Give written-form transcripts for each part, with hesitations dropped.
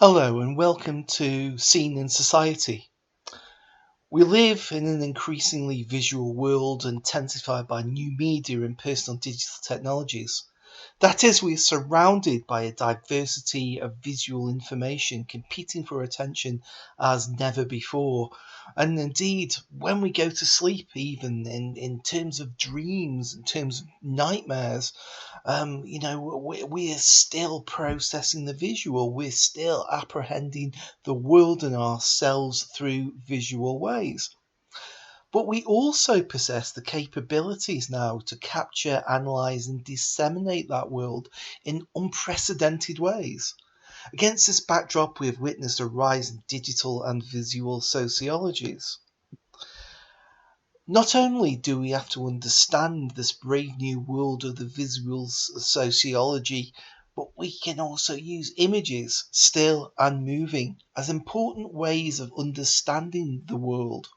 Hello and welcome to Scene in Society. We live in an increasingly visual world intensified by new media and personal digital technologies. That is, we are surrounded by a diversity of visual information competing for attention as never before. And indeed, when we go to sleep, even in terms of dreams, in terms of nightmares, we are still processing the visual. We're still apprehending the world and ourselves through visual ways. But we also possess the capabilities now to capture, analyze, and disseminate that world in unprecedented ways. Against this backdrop, we have witnessed a rise in digital and visual sociologies. Not only do we have to understand this brave new world of the visual sociology, but we can also use images, still and moving, as important ways of understanding the world.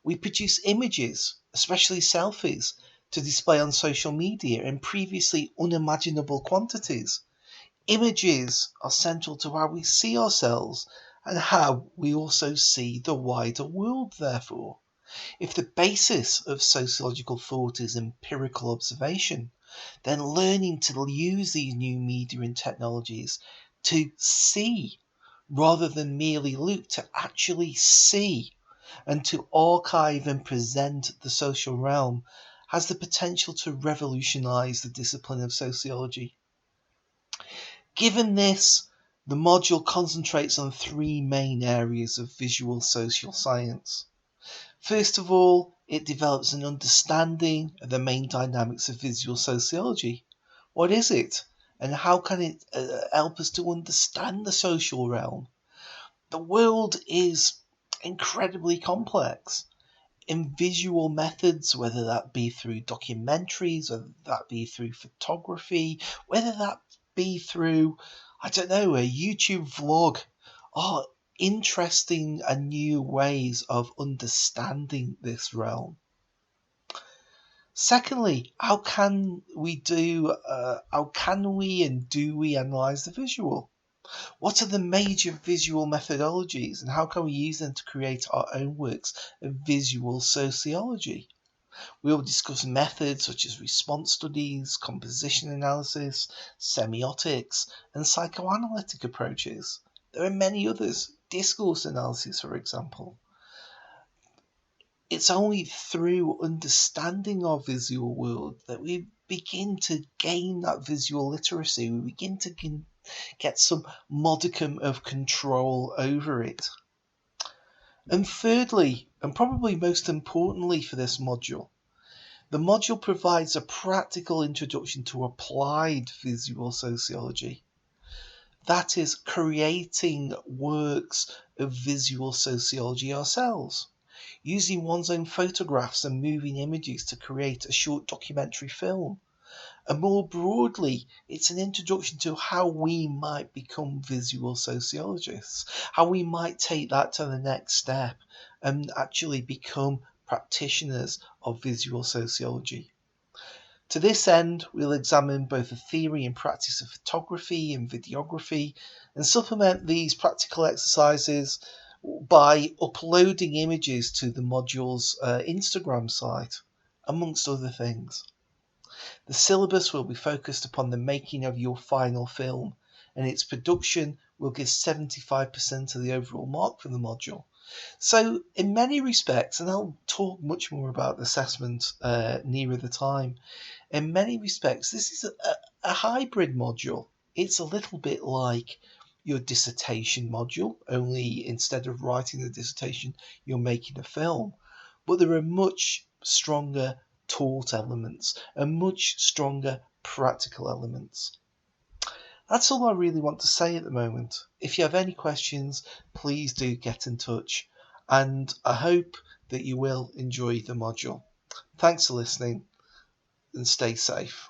We produce images, especially selfies, to display on social media in previously unimaginable quantities. Images are central to how we see ourselves and how we also see the wider world, therefore. If the basis of sociological thought is empirical observation, then learning to use these new media and technologies to see rather than merely look, to actually see and to archive and present the social realm has the potential to revolutionize the discipline of sociology. Given this, the module concentrates on three main areas of visual social science. First of all, it develops an understanding of the main dynamics of visual sociology. What is it, and how can it help us to understand the social realm? The world is incredibly complex. In visual methods, whether that be through documentaries, whether that be through photography, whether that be through, a YouTube vlog, are interesting and new ways of understanding this realm. Secondly, how can we and do we analyze the visual? What are the major visual methodologies and how can we use them to create our own works of visual sociology? We will discuss methods such as response studies, composition analysis, semiotics, and psychoanalytic approaches. There are many others, discourse analysis, for example. It's only through understanding our visual world that we begin to gain that visual literacy. We begin to get some modicum of control over it. And thirdly, and probably most importantly for this module, the module provides a practical introduction to applied visual sociology. That is, creating works of visual sociology ourselves, using one's own photographs and moving images to create a short documentary film. And more broadly, it's an introduction to how we might become visual sociologists, how we might take that to the next step and actually become practitioners of visual sociology. To this end, we'll examine both the theory and practice of photography and videography and supplement these practical exercises by uploading images to the module's Instagram site, amongst other things. The syllabus will be focused upon the making of your final film, and its production will give 75% of the overall mark for the module. So, in many respects, and I'll talk much more about the assessment nearer the time, in many respects, this is a hybrid module. It's a little bit like your dissertation module, only instead of writing the dissertation, you're making a film. But there are much stronger taught elements and much stronger practical elements. That's all I really want to say at the moment. If you have any questions, please do get in touch, and I hope that you will enjoy the module. Thanks for listening and stay safe.